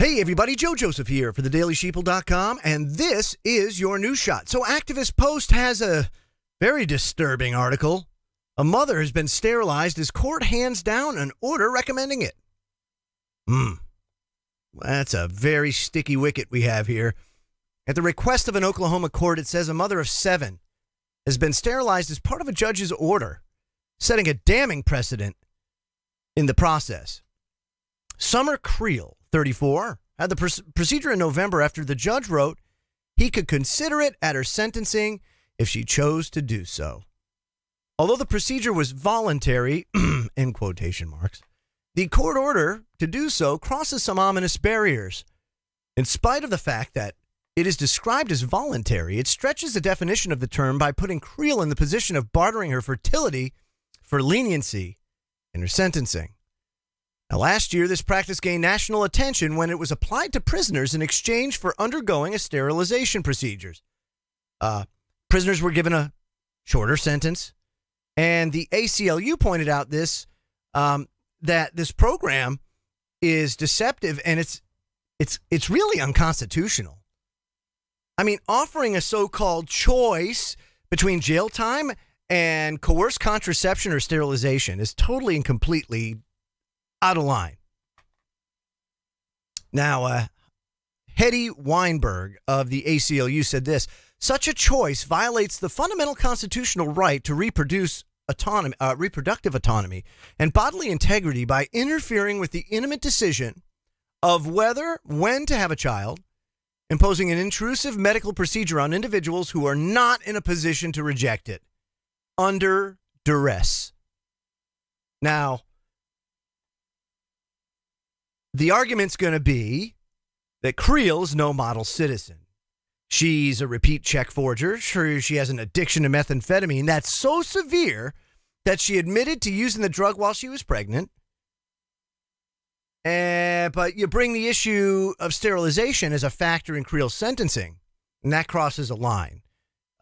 Hey everybody, Joe Joseph here for thedailysheeple.com, and this is your news shot. So Activist Post has a very disturbing article. A mother has been sterilized as court hands down an order recommending it. That's a very sticky wicket we have here. At the request of an Oklahoma court, it says a mother of 7 has been sterilized as part of a judge's order, setting a damning precedent in the process. Summer Creel, 34, had the procedure in November after the judge wrote he could consider it at her sentencing if she chose to do so. Although the procedure was voluntary, in quotation marks, the court order to do so crosses some ominous barriers. In spite of the fact that it is described as voluntary, it stretches the definition of the term by putting Creel in the position of bartering her fertility for leniency in her sentencing. Now, last year, this practice gained national attention when it was applied to prisoners in exchange for undergoing a sterilization procedures. Prisoners were given a shorter sentence, and the ACLU pointed out that this program is deceptive and it's really unconstitutional. I mean, offering a so-called choice between jail time and coerced contraception or sterilization is totally and completely out of line. Now, Hetty Weinberg of the ACLU said this: such a choice violates the fundamental constitutional right to reproductive autonomy and bodily integrity by interfering with the intimate decision of when to have a child, imposing an intrusive medical procedure on individuals who are not in a position to reject it under duress. Now, the argument's going to be that Creel's no model citizen. She's a repeat check forger. She has an addiction to methamphetamine that's so severe that she admitted to using the drug while she was pregnant. But you bring the issue of sterilization as a factor in Creel's sentencing, and that crosses a line.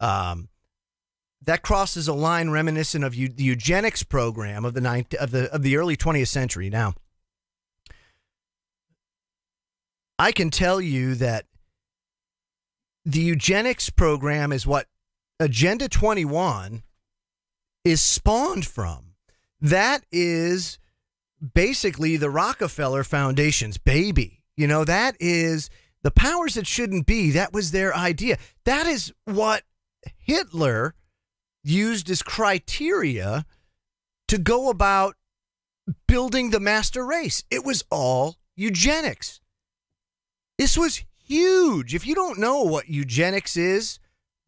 That crosses a line reminiscent of the eugenics program of the early 20th century. Now, I can tell you that the eugenics program is what Agenda 21 is spawned from. That is basically the Rockefeller Foundation's baby. You know, that is the powers that shouldn't be. That was their idea. That is what Hitler used as criteria to go about building the master race. It was all eugenics. This was huge. If you don't know what eugenics is,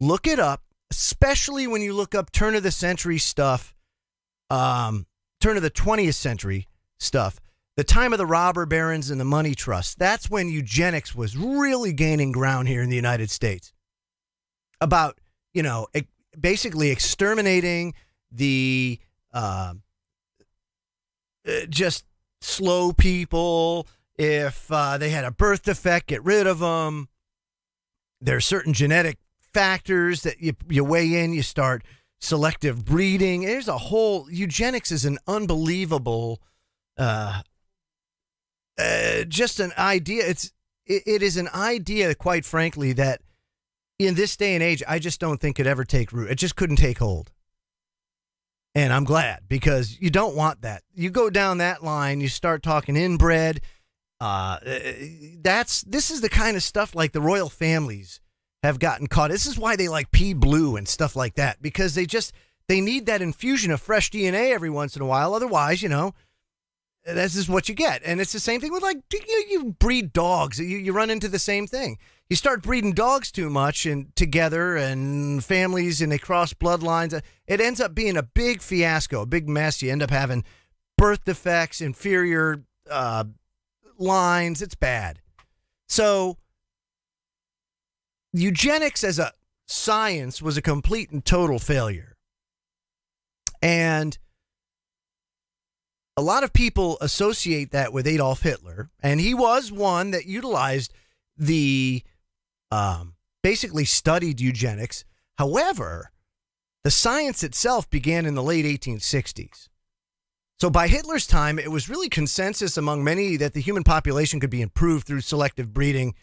look it up, especially when you look up turn of the century stuff, turn of the 20th century stuff, the time of the robber barons and the money trusts. That's when eugenics was really gaining ground here in the United States. About, basically exterminating the just slow people. If they had a birth defect, get rid of them. There are certain genetic factors that you weigh in. You start selective breeding. There's a whole eugenics is an unbelievable, just an idea. It is an idea, quite frankly, that in this day and age, I just don't think could ever take root. It just couldn't take hold. And I'm glad, because you don't want that. You go down that line, you start talking inbred. This is the kind of stuff like the royal families have gotten caught. This is why they like pea blue and stuff like that, because they need that infusion of fresh DNA every once in a while. Otherwise, this is what you get. And it's the same thing with you breed dogs. You run into the same thing. You start breeding dogs too much and together and families, and they cross bloodlines. It ends up being a big fiasco, a big mess. You end up having birth defects, inferior lines. It's bad. So eugenics as a science was a complete and total failure. And a lot of people associate that with Adolf Hitler, and he was one that utilized basically studied eugenics. However, the science itself began in the late 1860s. So by Hitler's time, it was really consensus among many that the human population could be improved through selective breeding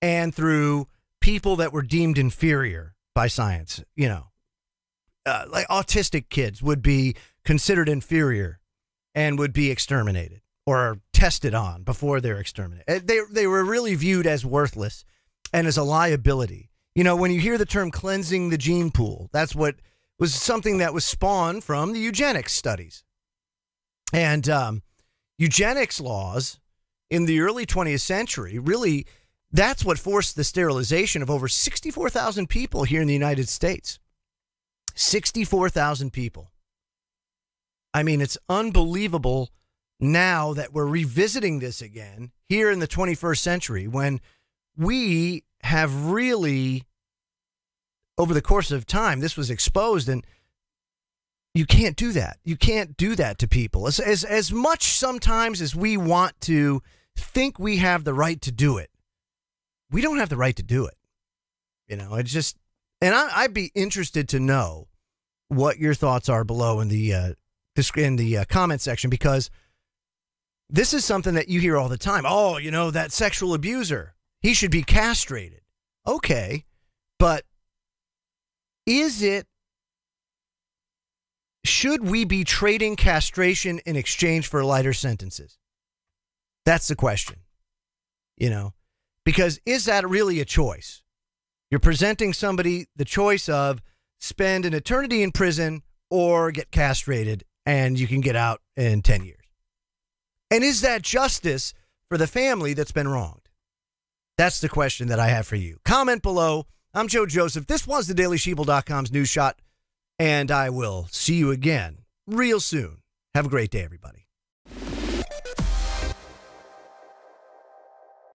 and through people that were deemed inferior by science. Like autistic kids would be considered inferior and would be exterminated or tested on before they're exterminated. They were really viewed as worthless and as a liability. When you hear the term cleansing the gene pool, that's what was something that was spawned from the eugenics studies. And eugenics laws in the early 20th century, really, that's what forced the sterilization of over 64,000 people here in the United States. 64,000 people. I mean, it's unbelievable now that we're revisiting this again here in the 21st century when we have really, over the course of time, this was exposed, and you can't do that. You can't do that to people. As much sometimes as we want to think we have the right to do it, we don't have the right to do it. It's just, and I'd be interested to know what your thoughts are below in the comment section, because this is something that you hear all the time. Oh, that sexual abuser, he should be castrated. Okay, but should we be trading castration in exchange for lighter sentences? That's the question. Because is that really a choice? You're presenting somebody the choice of spend an eternity in prison or get castrated and you can get out in 10 years. And is that justice for the family that's been wronged? That's the question that I have for you. Comment below. I'm Joe Joseph. This was the DailySheeple.com's News Shot, and I will see you again real soon. Have a great day, everybody.